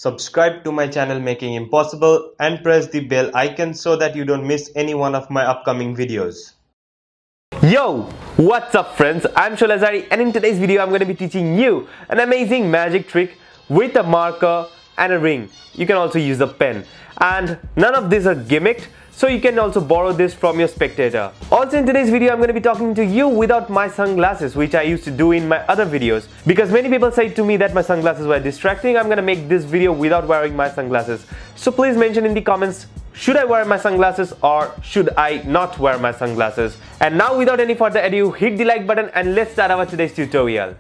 subscribe to my channel Making Impossible and press the bell icon so that you don't miss any one of my upcoming videos. Yo, what's up friends? I'm Sholazari and in today's video I'm going to be teaching you an amazing magic trick with a marker and a ring. You can also use a pen, and none of these are gimmicked, so you can also borrow this from your spectator. Also in today's video I'm going to be talking to you without my sunglasses, which I used to do in my other videos. Because many people say to me that my sunglasses were distracting, I'm going to make this video without wearing my sunglasses. So please mention in the comments, should I wear my sunglasses or should I not wear my sunglasses? And now without any further ado, hit the like button and let's start our today's tutorial.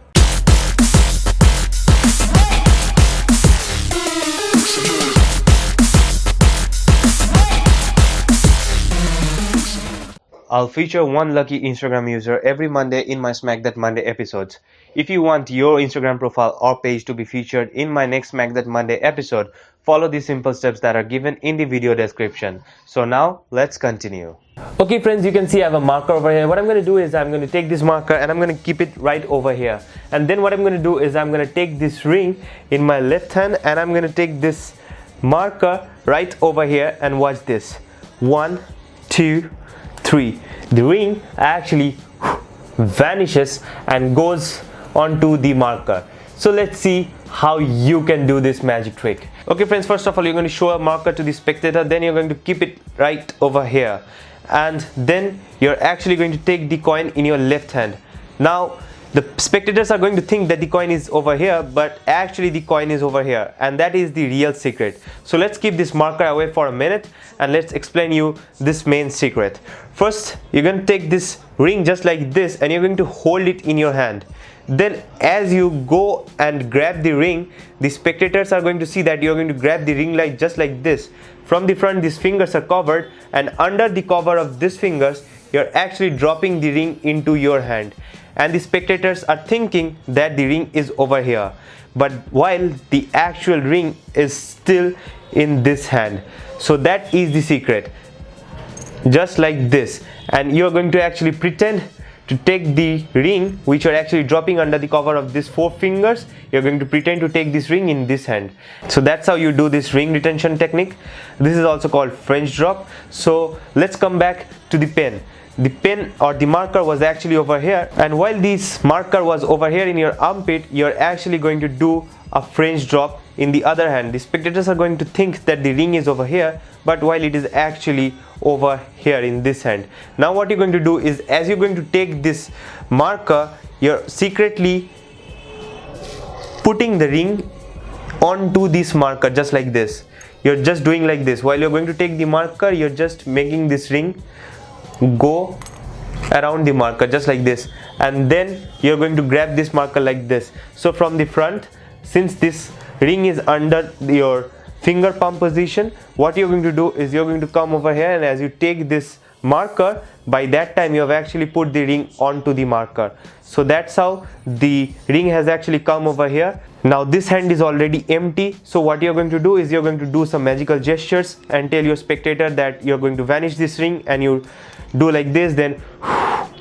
I'll feature one lucky Instagram user every Monday in my Smack That Monday episodes. If you want your Instagram profile or page to be featured in my next Smack That Monday episode, follow the simple steps that are given in the video description. So now, let's continue. Okay friends, you can see I have a marker over here. What I'm going to do is I'm going to take this marker and I'm going to keep it right over here. And then what I'm going to do is I'm going to take this ring in my left hand and I'm going to take this marker right over here and watch this. 1, 2, 3. The ring actually vanishes and goes onto the marker. So let's see how you can do this magic trick. Okay friends, first of all you're going to show a marker to the spectator, then you're going to keep it right over here, and then you're actually going to take the coin in your left hand. Now the spectators are going to think that the coin is over here, but actually the coin is over here, and that is the real secret. So let's keep this marker away for a minute and let's explain you this main secret. First, you're going to take this ring just like this and you're going to hold it in your hand. Then as you go and grab the ring, the spectators are going to see that you're going to grab the ring like just like this. From the front, these fingers are covered, and under the cover of these fingers you're actually dropping the ring into your hand, and the spectators are thinking that the ring is over here, but while the actual ring is still in this hand. So that is the secret, just like this. And you're going to actually pretend to take the ring which you're actually dropping under the cover of these 4 fingers. You're going to pretend to take this ring in this hand. So that's how you do this ring retention technique. This is also called French drop. So let's come back to the pen. The pen or the marker was actually over here, and while this marker was over here in your armpit, you're actually going to do a French drop in the other hand. The spectators are going to think that the ring is over here, but while it is actually over here in this hand. Now what you're going to do is, as you're going to take this marker, you're secretly putting the ring onto this marker just like this. You're just doing like this. While you're going to take the marker, you're just making this ring go around the marker just like this, and then you're going to grab this marker like this. So from the front, since this ring is under your finger palm position, what you're going to do is you're going to come over here, and as you take this marker, by that time you have actually put the ring onto the marker. So that's how the ring has actually come over here. Now this hand is already empty, so what you're going to do is you're going to do some magical gestures and tell your spectator that you're going to vanish this ring, and you do like this, then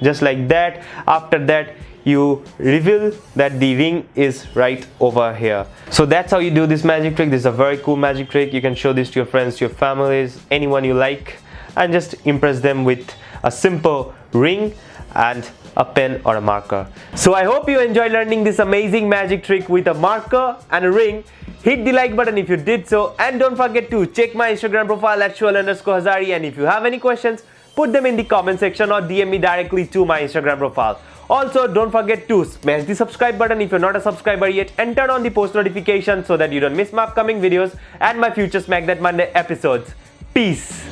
just like that. After that you reveal that the ring is right over here. So that's how you do this magic trick. This is a very cool magic trick. You can show this to your friends, to your families, anyone you like, and just impress them with a simple ring and a pen or a marker. So I hope you enjoyed learning this amazing magic trick with a marker and a ring. Hit the like button if you did so, and don't forget to check my Instagram profile at Shol_Hazari, and if you have any questions, put them in the comment section or DM me directly to my Instagram profile. Also, don't forget to smash the subscribe button if you're not a subscriber yet, and turn on the post notifications so that you don't miss my upcoming videos and my future Smack That Monday episodes. Peace.